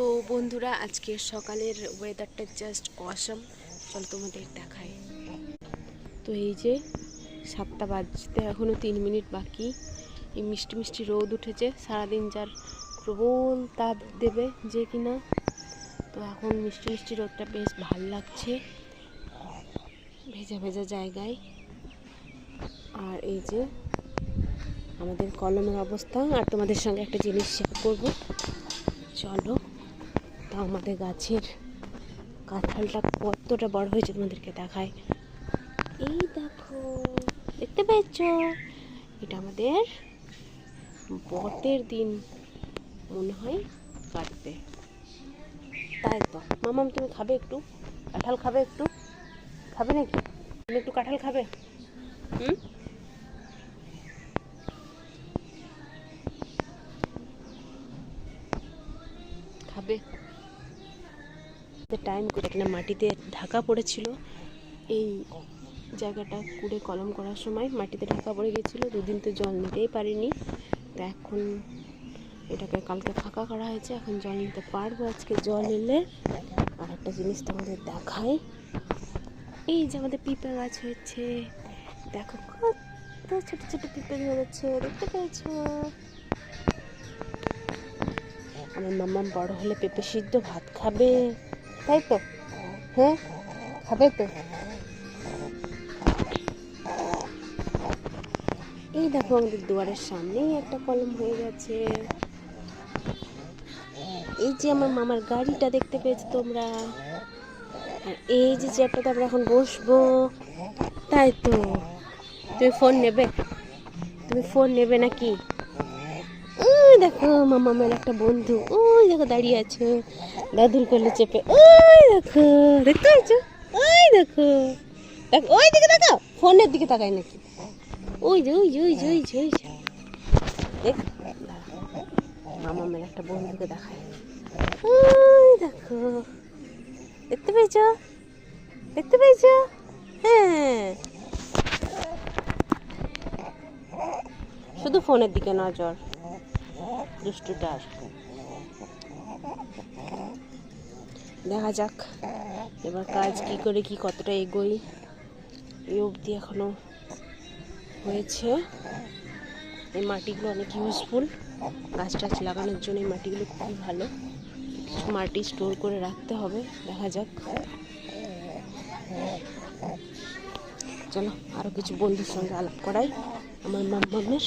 তো বন্ধুরা, আজকে সকালের ওয়েদারটা জাস্ট অসাম। চলো তোমাদের দেখাই। তো এই যে 7টা বাজতে এখনও 3 মিনিট বাকি। এই মিষ্টি মিষ্টি রোদ উঠেছে, সারাদিন যার প্রবল তাপ দেবে যে কিনা। তো এখন মিষ্টি মিষ্টি রোদটা বেশ ভালো লাগছে, ভেজা ভেজা জায়গায়। আর এই যে আমাদের কলমের অবস্থা, আর তোমাদের সঙ্গে একটা জিনিস শেয়ার করবো। চলো, তা আমাদের গাছের কাঁঠালটা কতটা বড় হয়েছে তোমাদেরকে দেখায়। এই দেখো, দেখতে পেয়েছ? এটা আমাদের বটের দিন মনে হয় কাটবে, তাই তো। মামাম, তুমি খাবে একটু কাঁঠাল? খাবে একটু? খাবে নাকি? তুমি একটু কাঁঠাল খাবে? খাবে? টাইম করে এখানে মাটিতে ঢাকা পড়েছিল। এই জায়গাটা কুড়ে কলম করার সময় মাটিতে ঢাকা পড়ে গেছিলো, 2 দিন তো জল নিতেই পারিনি। তো এখন এটাকে কালকে ফাঁকা করা হয়েছে, এখন জল নিতে পারবো আজকে জল এলে। আর একটা জিনিস তোমাদের দেখাই, এই যে আমাদের পিঁপে গাছ হয়েছে, দেখো কত ছোট ছোট পিঁপে ধরেছে, দেখতে পেয়েছো? আমার মাম্মা বড় হলে পেঁপে সিদ্ধ ভাত খাবে, তাই তো? হ্যাঁ, খাবে তো। এই দেখো, আমাদের দুয়ারের সামনেই একটা কলম হয়ে গেছে। এই যে আমার মামার গাড়িটা দেখতে পেয়েছো তোমরা, আর এই যে চেয়ারটাতে আমরা এখন বসবো, তাই তো। তুমি ফোন নেবে? তুমি ফোন নেবে নাকি? ওই দেখো মামামের একটা বন্ধু, ওই দেখো দাঁড়িয়ে আছে দাদুর কোলে চেপে। ওই দেখো, দেখতে পাচ্ছো? ওই দেখো, দেখো ওই দিকে তাকাও, ফোনের দিকে তাকায় নাকি? ওই যে ওই যে ওই যে ওই যে ওই যে দেখ, মামামের একটা বন্ধুকে দেখায়। ওই দেখো, দেখতে পেয়েছো? দেখতে পেয়েছো? হ্যাঁ, শুধু ফোনের দিকে নজর দুষ্টুটার। দেখা যাক এবার কাজ কি করে, কি কতটা এগোই। এই অবধি এখনো হয়েছে। এই মাটিগুলো অনেক ইউজফুল, গাছ টাছ লাগানোর জন্য এই মাটিগুলো খুবই ভালো। কিছু মাটি স্টোর করে রাখতে হবে, দেখা যাক। চলো আরও কিছু বন্ধুর সঙ্গে আলাপ করাই আমার মামামের।